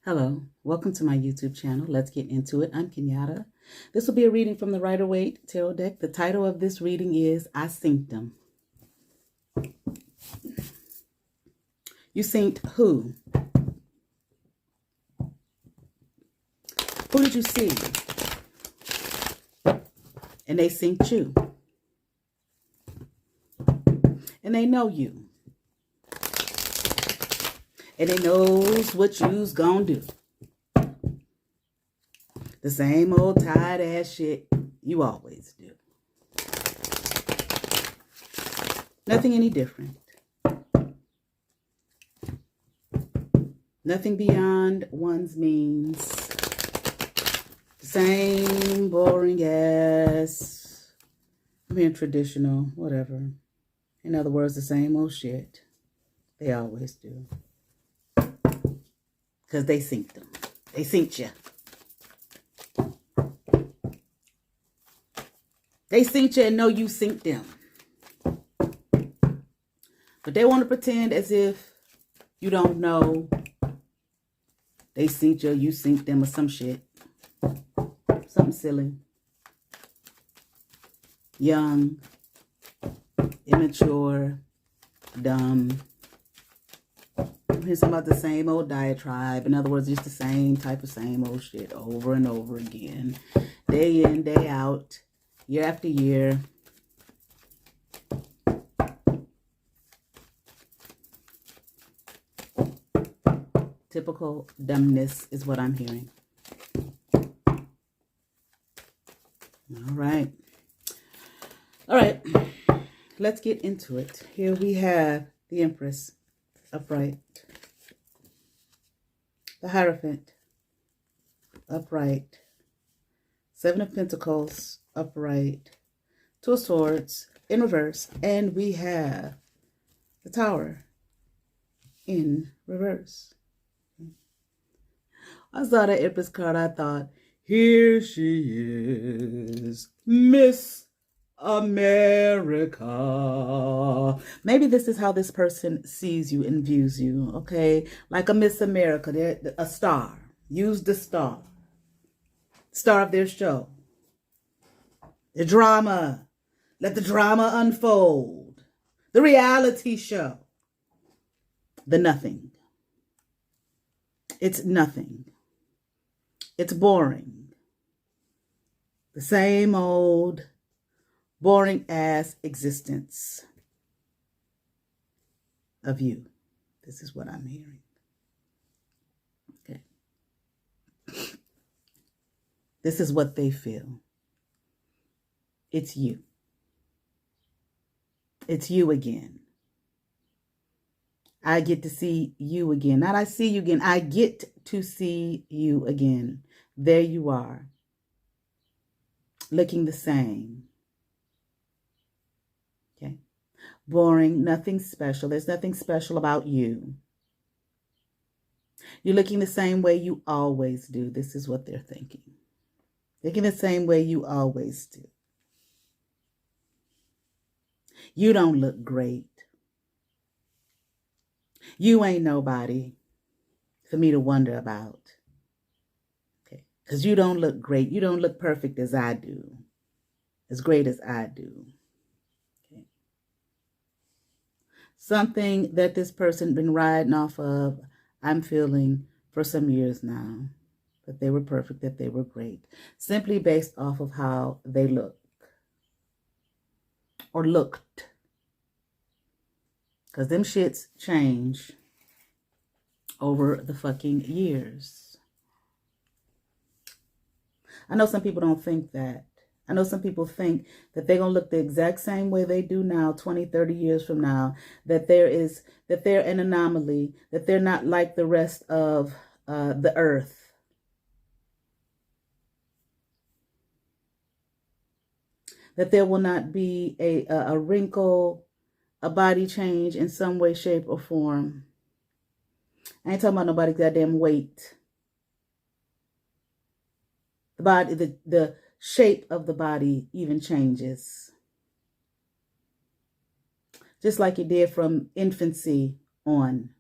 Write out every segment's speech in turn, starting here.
Hello, welcome to my YouTube channel. Let's get into it. I'm Kenyatta. This will be a reading from the Rider-Waite Tarot deck. The title of this reading is I Seent Them. You seent who? Who did you see? And they seent you. And they know you. And they knows what you's gonna do. The same old tired ass shit you always do. Nothing any different. Nothing beyond one's means. Same boring ass, I'm being traditional, whatever. In other words, the same old shit. They always do. Because they seent them. They seent you. They seent you and know you seent them. But they want to pretend as if you don't know they seent you, you seent them, or some shit. Something silly. Young. Immature. Dumb. Here's about the same old diatribe. In other words, just the same type of same old shit over and over again. Day in, day out. Year after year. Typical dumbness is what I'm hearing. All right. All right. Let's get into it. Here we have the Empress upright. The Hierophant upright. Seven of Pentacles upright. Two of Swords in reverse. And we have the Tower in reverse. I saw the Empress card. I thought, here she is, Miss America. Maybe this is how this person sees you and views you, okay? Like a Miss America, they're a star. Use the star. Star of their show. The drama. Let the drama unfold. The reality show. The nothing. It's nothing. It's boring. The same old boring ass existence of you. This is what I'm hearing. Okay. This is what they feel. It's you. It's you again. I get to see you again. Not I see you again. I get to see you again. There you are. Looking the same. Okay. Boring. Nothing special. There's nothing special about you. You're looking the same way you always do. This is what they're thinking. Looking the same way you always do. You don't look great. You ain't nobody for me to wonder about. Okay. Because you don't look great. You don't look perfect as I do. As great as I do. Okay. Something that this person been riding off of, I'm feeling for some years now. That they were perfect, that they were great. Simply based off of how they look. Or looked. Because them shits change over the fucking years. I know some people don't think that. I know some people think that they're going to look the exact same way they do now, 20, 30 years from now. That they're an anomaly. That they're not like the rest of the earth. That there will not be a wrinkle, a body change in some way, shape, or form. I ain't talking about nobody's goddamn weight. The body, the shape of the body even changes. Just like it did from infancy on.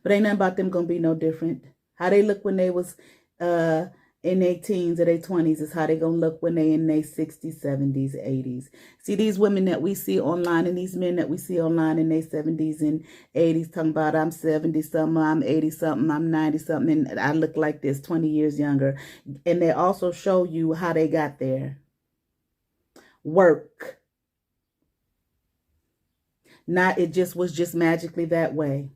But ain't nothing about them gonna be no different. How they look when they was in their teens or their 20s is how they gonna look when they in their 60s, 70s, 80s. See, these women that we see online and these men that we see online in their 70s and 80s talking about I'm 70 something, I'm 80 something, I'm 90 something, and I look like this 20 years younger. And they also show you how they got there. Work. Not it just was just magically that way.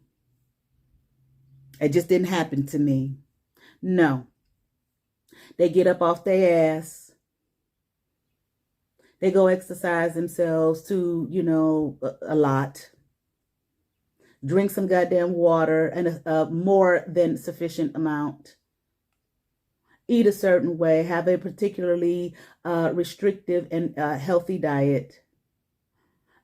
It just didn't happen to me. No. They get up off their ass. They go exercise themselves to, a lot. Drink some goddamn water and a more than sufficient amount. Eat a certain way. Have a particularly restrictive and healthy diet.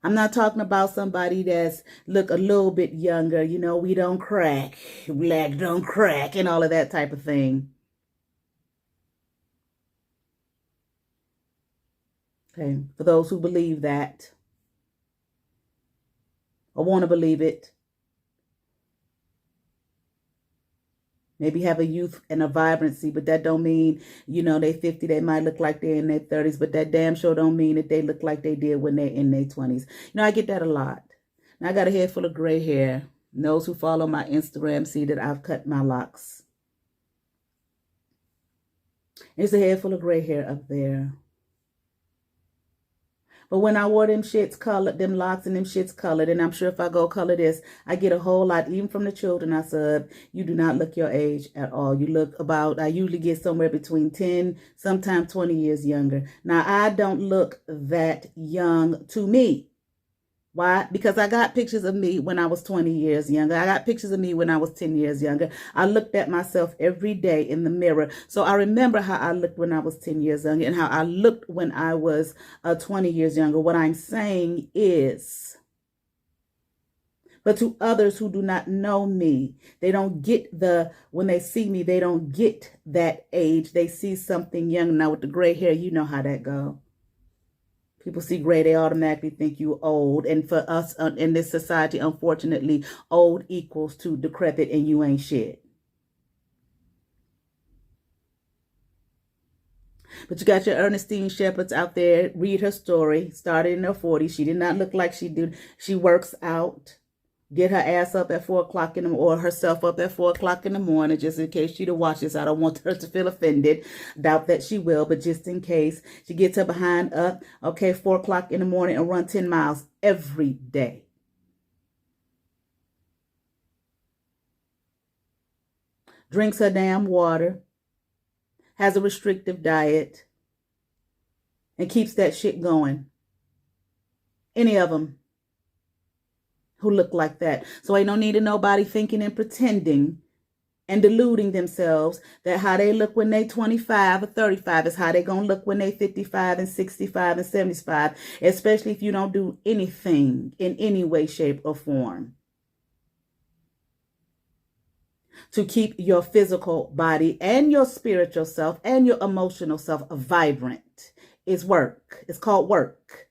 I'm not talking about somebody that's look a little bit younger. We don't crack. Black don't crack and all of that type of thing. Okay, for those who believe that or want to believe it, maybe have a youth and a vibrancy, but that don't mean, they 50, they might look like they're in their 30s, but that damn sure don't mean that they look like they did when they're in their 20s. I get that a lot. Now, I got a head full of gray hair. And those who follow my Instagram see that I've cut my locks. There's a head full of gray hair up there. But when I wore them shits colored, them locks and them shits colored, and I'm sure if I go color this, I get a whole lot, even from the children I sub, you do not look your age at all. You look about, I usually get somewhere between 10, sometimes 20 years younger. Now, I don't look that young to me. Why? Because I got pictures of me when I was 20 years younger. I got pictures of me when I was 10 years younger. I looked at myself every day in the mirror. So I remember how I looked when I was 10 years younger and how I looked when I was 20 years younger. What I'm saying is, but to others who do not know me, they don't get when they see me, they don't get that age. They see something young. Now with the gray hair, you know how that goes. People see gray, they automatically think you old. And for us in this society, unfortunately, old equals to decrepit and you ain't shit. But you got your Ernestine Shepherds out there. Read her story. Started in her 40s. She did not look like she did. She works out. Get her ass up at 4 o'clock or herself up at 4 o'clock in the morning, just in case she'd watch this. I don't want her to feel offended. Doubt that she will, but just in case. She gets her behind up, 4 o'clock in the morning and run 10 miles every day. Drinks her damn water. Has a restrictive diet. And keeps that shit going. Any of them who look like that. So ain't no need of nobody thinking and pretending and deluding themselves that how they look when they 25 or 35 is how they gonna look when they 55 and 65 and 75, especially if you don't do anything in any way, shape, or form to keep your physical body and your spiritual self and your emotional self vibrant. It's work. It's called work.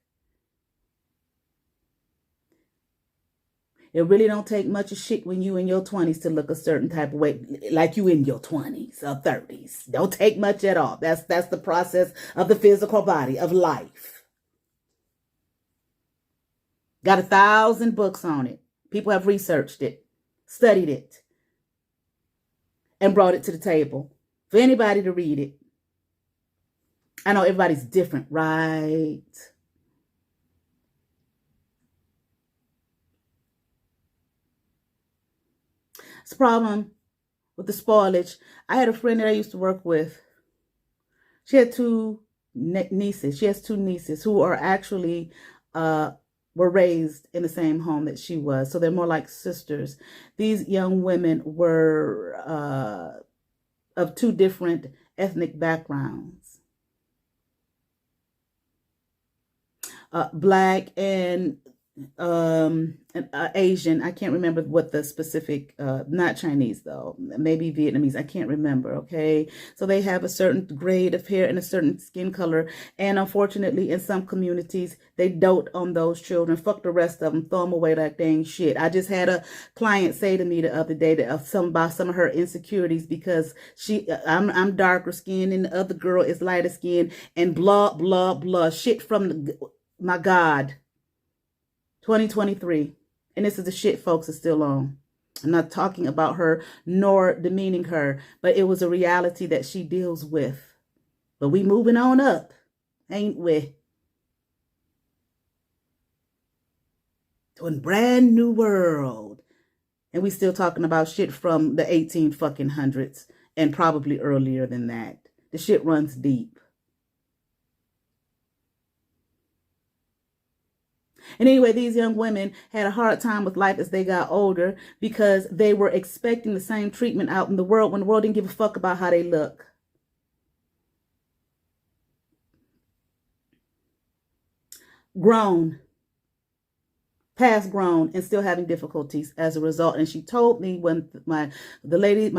It really don't take much of shit when you in your 20s to look a certain type of way, like you in your 20s or 30s. Don't take much at all. That's the process of the physical body, of life. Got 1,000 books on it. People have researched it, studied it, and brought it to the table for anybody to read it. I know everybody's different, right? It's a problem with the spoilage. I had a friend that I used to work with. She had two nieces. She has two nieces who are actually were raised in the same home that she was. So they're more like sisters. These young women were of two different ethnic backgrounds. Black and Asian. I can't remember what the specific, not Chinese though, maybe Vietnamese. I can't remember. Okay. So they have a certain grade of hair and a certain skin color. And unfortunately, in some communities, they dote on those children, fuck the rest of them, throw them away like they ain't shit. I just had a client say to me the other day that about some of her insecurities because I'm darker skinned and the other girl is lighter skinned and blah, blah, blah. Shit from my God. 2023. And this is the shit folks are still on. I'm not talking about her nor demeaning her, but it was a reality that she deals with. But we moving on up, ain't we? To a brand new world. And we still talking about shit from the 18 fucking hundreds and probably earlier than that. The shit runs deep. And anyway, these young women had a hard time with life as they got older because they were expecting the same treatment out in the world when the world didn't give a fuck about how they look. Grown, past grown, and still having difficulties as a result. And she told me when my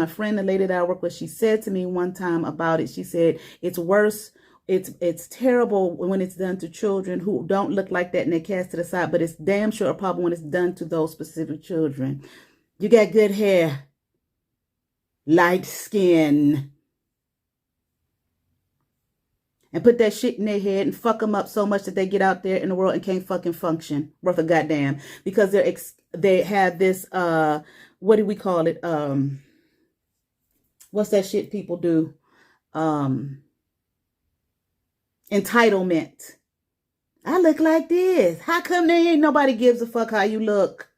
friend, the lady that I work with, she said to me one time about it, she said, it's worse. It's terrible when it's done to children who don't look like that and they cast it aside, but it's damn sure a problem when it's done to those specific children. You got good hair, light skin, and put that shit in their head and fuck them up so much that they get out there in the world and can't fucking function worth a goddamn because they have this, what do we call it? What's that shit people do? Entitlement. I look like this. How come there ain't nobody gives a fuck how you look?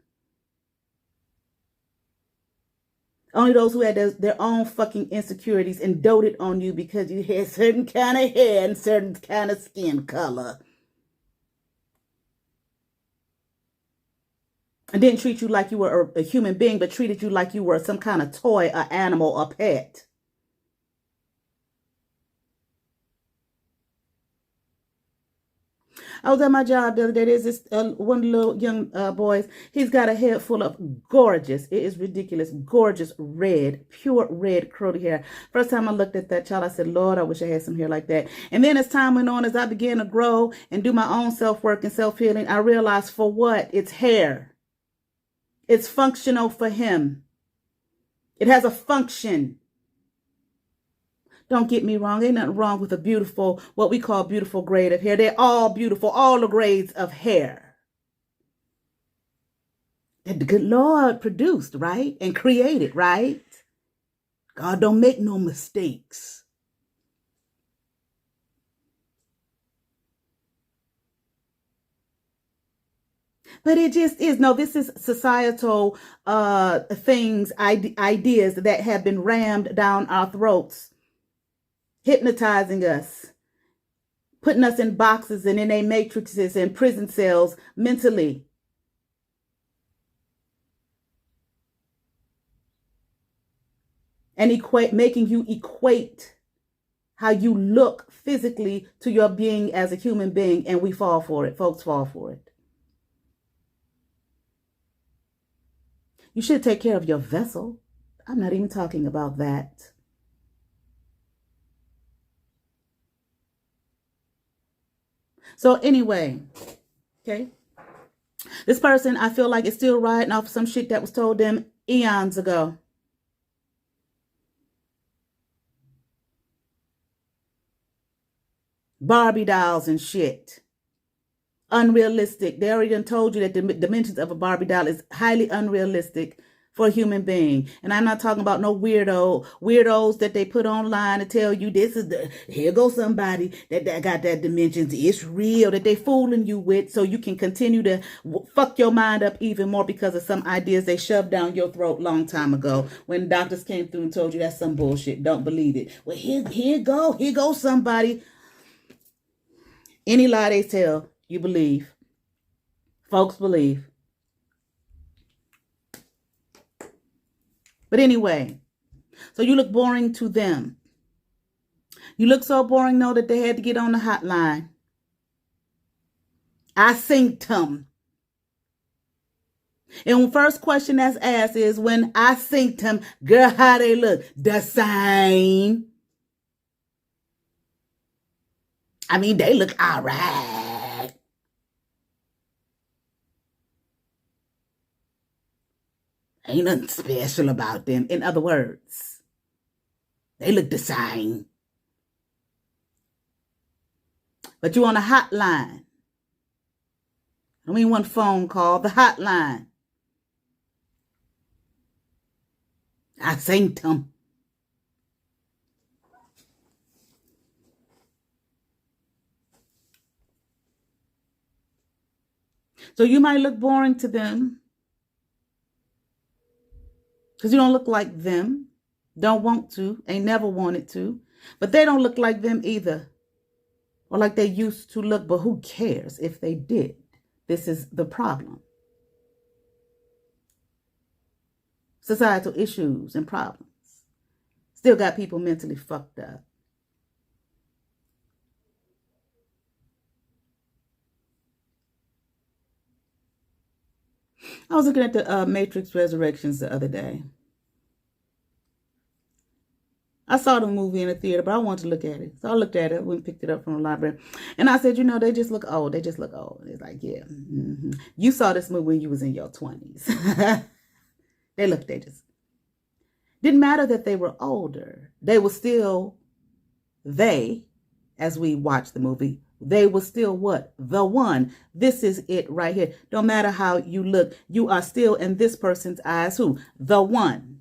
Only those who had their own fucking insecurities and doted on you because you had certain kind of hair and certain kind of skin color. And didn't treat you like you were a human being, but treated you like you were some kind of toy, an animal, a pet. I was at my job the other day. There's this one little young boy. He's got a head full of gorgeous, it is ridiculous, gorgeous red, pure red curly hair. First time I looked at that child, I said, Lord, I wish I had some hair like that. And then as time went on, as I began to grow and do my own self-work and self-healing, I realized for what? It's hair. It's functional for him. It has a function. Don't get me wrong. Ain't nothing wrong with a beautiful, what we call beautiful grade of hair. They're all beautiful, all the grades of hair that the good Lord produced, right? And created, right? God don't make no mistakes. But it just is. No, this is societal things, ideas that have been rammed down our throats. Hypnotizing us, putting us in boxes and in a matrices and prison cells mentally. And making you equate how you look physically to your being as a human being. And we fall for it. Folks fall for it. You should take care of your vessel. I'm not even talking about that. So anyway, okay, this person, I feel like, is still riding off some shit that was told them eons ago. Barbie dolls and shit. Unrealistic. They already done told you that the dimensions of a Barbie doll is highly unrealistic for a human being. And I'm not talking about no weirdos that they put online to tell you this is here goes somebody that got that dimensions. It's real, that they fooling you with so you can continue to fuck your mind up even more because of some ideas they shoved down your throat long time ago when doctors came through and told you that's some bullshit. Don't believe it. Well, here goes somebody. Any lie they tell, you believe. Folks believe. But anyway, so you look boring to them. You look so boring, though, that they had to get on the hotline. I synced them. And first question that's asked is, when I synced him, girl, how they look? The same. I mean, they look all right. Ain't nothing special about them. In other words, they look the same. But you on a hotline. I don't mean one phone call, the hotline. I synced him. So you might look boring to them because you don't look like them. Don't want to. Ain't never wanted to. But they don't look like them either. Or like they used to look. But who cares if they did? This is the problem. Societal issues and problems. Still got people mentally fucked up. I was looking at the Matrix Resurrections the other day. I saw the movie in the theater, but I wanted to look at it. So I looked at it, went and picked it up from the library. And I said, you know, they just look old. They just look old. It's like, yeah. Mm-hmm. You saw this movie when you was in your 20s. They looked ages. Didn't matter that they were older. They were still, as we watched the movie, they were still what? The one. This is it right here. Don't matter how you look. You are still in this person's eyes who? The one.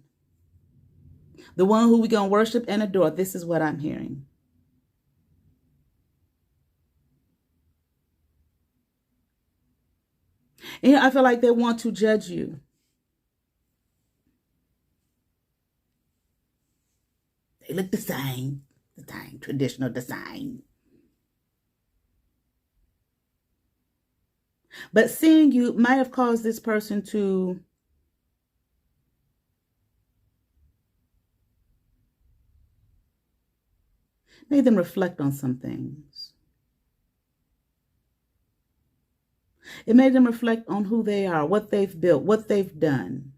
The one who we're going to worship and adore. This is what I'm hearing. And I feel like they want to judge you. They look the same. The same. Traditional design. But seeing you might have caused this person to made them reflect on some things. It made them reflect on who they are, what they've built, what they've done.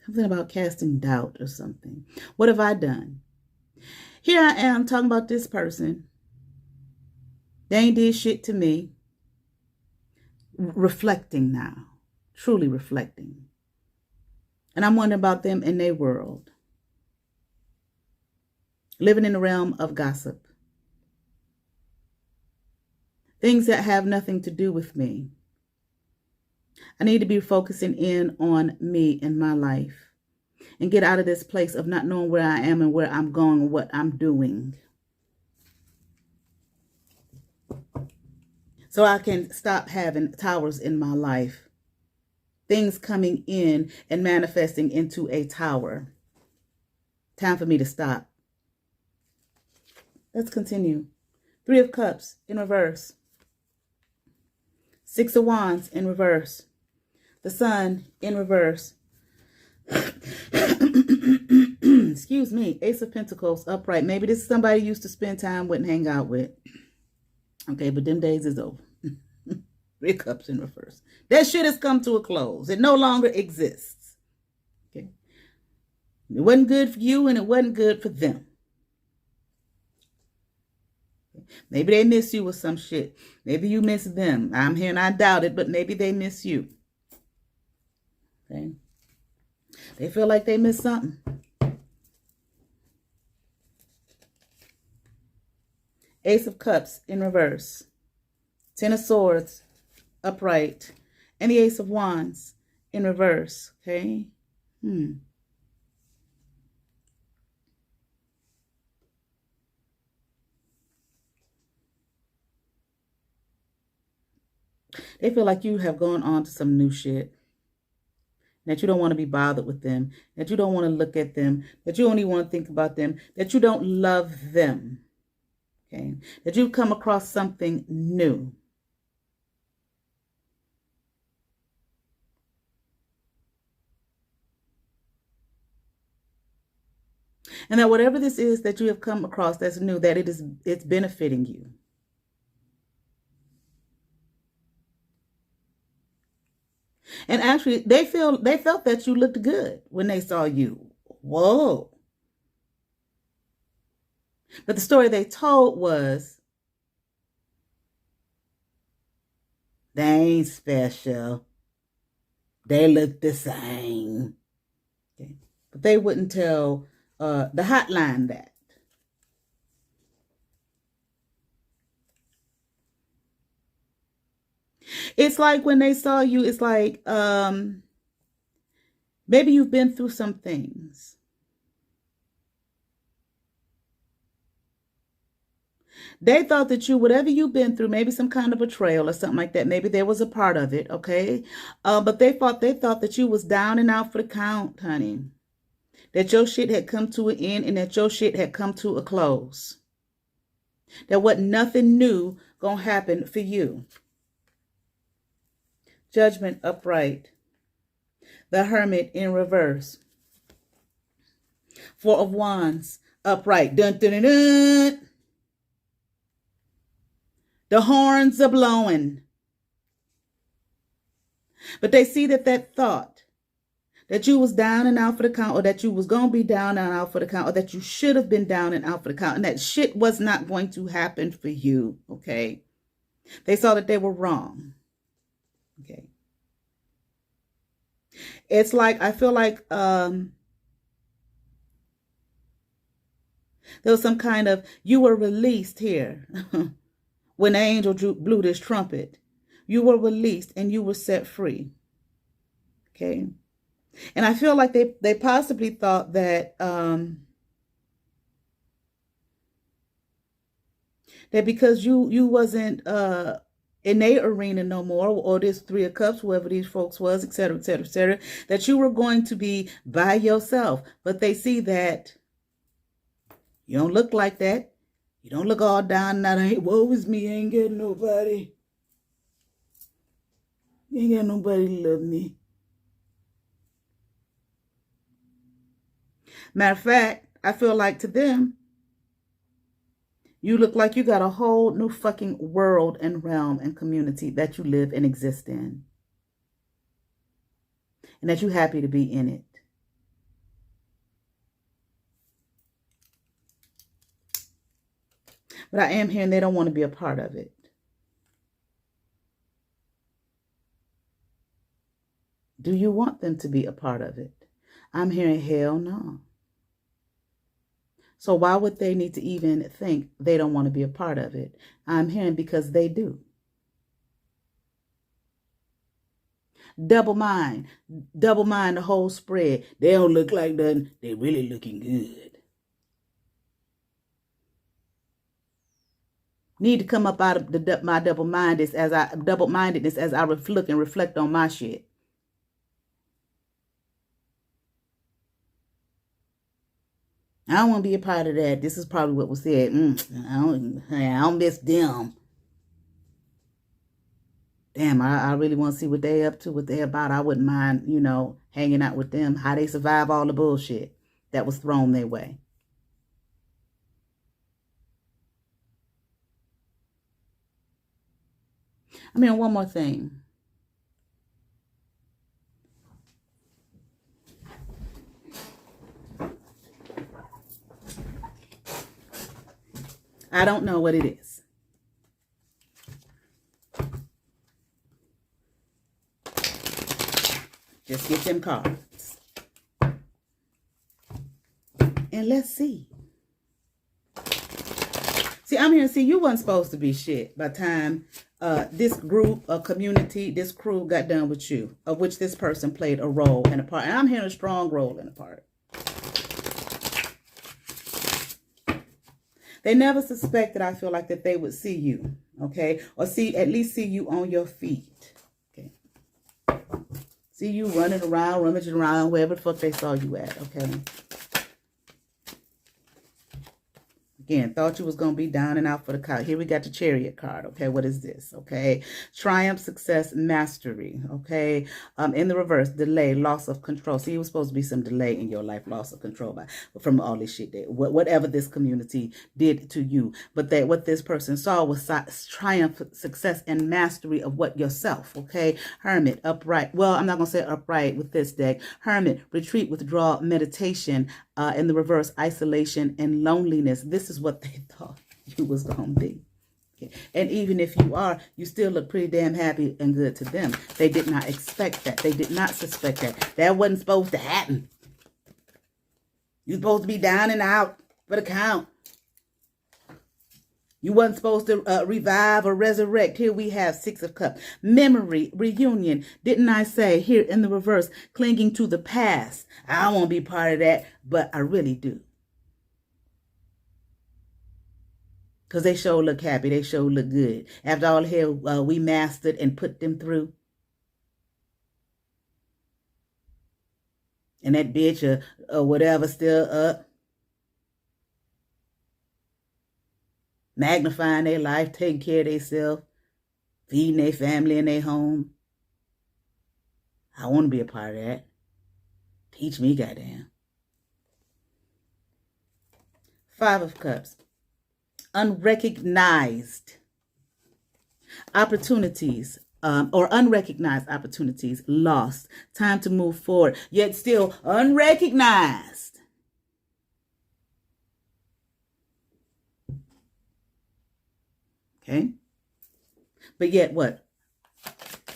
Something about casting doubt or something. What have I done? Here I am talking about this person. They ain't did shit to me. Reflecting now. Truly reflecting. And I'm wondering about them in their world. Living in the realm of gossip. Things that have nothing to do with me. I need to be focusing in on me and my life. And get out of this place of not knowing where I am and where I'm going and what I'm doing. So I can stop having towers in my life. Things coming in and manifesting into a tower. Time for me to stop. Let's continue. 3 of Cups in reverse. 6 of Wands in reverse. The Sun in reverse. Excuse me. Ace of Pentacles upright. Maybe this is somebody you used to spend time with and hang out with. Okay, but them days is over. 3 of Cups in reverse. That shit has come to a close. It no longer exists. Okay. It wasn't good for you and it wasn't good for them. Maybe they miss you with some shit. Maybe you miss them. I'm here and I doubt it, but maybe they miss you. Okay. They feel like they miss something. Ace of Cups in reverse. 10 of Swords upright. And the Ace of Wands in reverse. Okay. They feel like you have gone on to some new shit. That you don't want to be bothered with them. That you don't want to look at them. That you only want to think about them. That you don't love them. Okay. That you've come across something new. And that whatever this is that you have come across that's new, that it's benefiting you. And actually, they felt that you looked good when they saw you. Whoa. But the story they told was, they ain't special. They look the same. Okay. But they wouldn't tell the hotline that. It's like when they saw you, it's like maybe you've been through some things. They thought that you, whatever you've been through, maybe some kind of betrayal or something like that, maybe there was a part of it, okay? But they thought that you was down and out for the count, honey. That your shit had come to an end and that your shit had come to a close. There wasn't nothing new gonna happen for you. Judgment upright. The Hermit in reverse. Four of Wands upright. Dun, dun, dun, dun. The horns are blowing. But they see that thought that you was down and out for the count, or that you was going to be down and out for the count, or that you should have been down and out for the count, and that shit was not going to happen for you, okay? They saw that they were wrong, okay? It's like, I feel like there was some kind of, you were released here. When the angel blew this trumpet, you were released and you were set free. Okay. And I feel like they possibly thought that that because you wasn't in their arena no more, or this Three of Cups, whoever these folks was, etc., etc., etc., that you were going to be by yourself. But they see that you don't look like that. You don't look all down and out. Ain't, woe is me, ain't getting nobody. Ain't got nobody to love me. Matter of fact, I feel like to them, you look like you got a whole new fucking world and realm and community that you live and exist in. And that you're happy to be in it. But I am hearing they don't want to be a part of it. Do you want them to be a part of it? I'm hearing hell no. So why would they need to even think they don't want to be a part of it? I'm hearing because they do. Double mind the whole spread. They don't look like nothing. They really looking good. Need to come up out of my double-mindedness as I look and reflect on my shit. I don't want to be a part of that. This is probably what was said. I don't miss them. Damn, I really want to see what they up to, what they about. I wouldn't mind, hanging out with them, how they survive all the bullshit that was thrown their way. I mean, one more thing. I don't know what it is. Just get them cards. And let's see. See, I'm here to see you wasn't supposed to be shit by the time this group, a community, this crew got done with you, of which this person played a role and a part. And I'm hearing a strong role in a part. They never suspected, I feel like, that they would see you, okay? Or at least see you on your feet, okay? See you running around, rummaging around, wherever the fuck they saw you at, okay? Again, thought you was going to be down and out for the count. Here we got the Chariot card. Okay, what is this? Okay, triumph, success, mastery. Okay, in the reverse, delay, loss of control. See, it was supposed to be some delay in your life, loss of control from all this shit, whatever this community did to you. But what this person saw was triumph, success, and mastery of what yourself. Okay, Hermit, upright. Well, I'm not going to say upright with this deck. Hermit, retreat, withdrawal, meditation. In the reverse, isolation and loneliness. This is what they thought you was going to be. Okay. And even if you are, you still look pretty damn happy and good to them. They did not expect that. They did not suspect that. That wasn't supposed to happen. You're supposed to be down and out for the count. You wasn't supposed to revive or resurrect. Here we have 6 of Cups. Memory, reunion. Didn't I say here in the reverse, clinging to the past? I don't want to be part of that, but I really do. Because they sure look happy. They sure look good. After all the hell we mastered and put them through. And that bitch or whatever still up. Magnifying their life, taking care of themselves, feeding their family and their home. I want to be a part of that. Teach me, goddamn. 5 of Cups. Unrecognized opportunities or unrecognized opportunities lost. Time to move forward, yet still unrecognized. Okay? But yet what?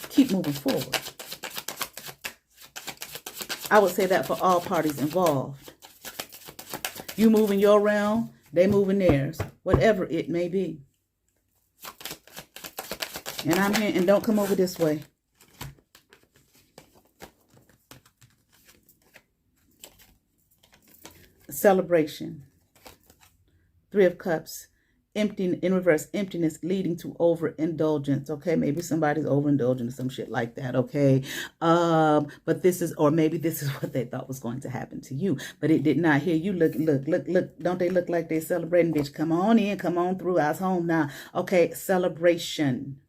Keep moving forward. I would say that for all parties involved. You move in your realm, they move in theirs. Whatever it may be. And I'm here, and don't come over this way. Celebration. 3 of Cups. Empty, in reverse, emptiness leading to overindulgence. Okay, maybe somebody's overindulging or some shit like that. Okay, but this is, or maybe this is what they thought was going to happen to you, but it did not. Here, you look. Don't they look like they're celebrating? Bitch, come on in, come on through. I was home now. Okay, celebration.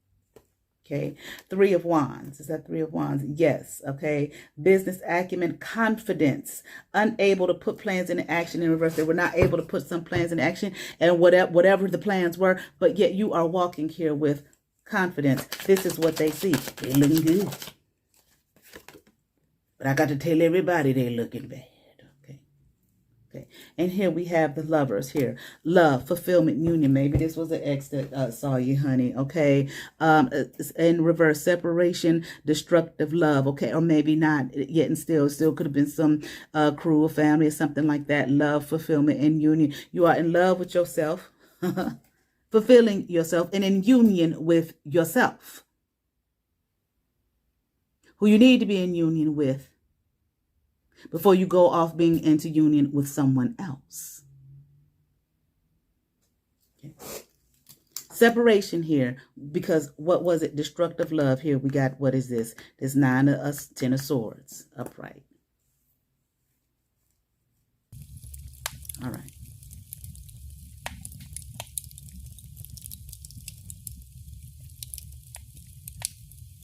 Okay, 3 of Wands. Is that 3 of Wands? Yes. Okay, business acumen, confidence, unable to put plans into action. In reverse, they were not able to put some plans in action, and whatever the plans were, but yet you are walking here with confidence. This is what they see. They're looking good, but I got to tell everybody they're looking bad. Okay, and here we have the Lovers here. Love, fulfillment, union. Maybe this was an ex that saw you, honey. Okay, in reverse, separation, destructive love. Okay, or maybe not yet, and still could have been some cruel family or something like that. Love, fulfillment, and union. You are in love with yourself, fulfilling yourself, and in union with yourself, who you need to be in union with before you go off being into union with someone else. Okay. Separation here, because what was it? Destructive love. Here we got, what is this? This 9 of 10 of Swords upright. All right.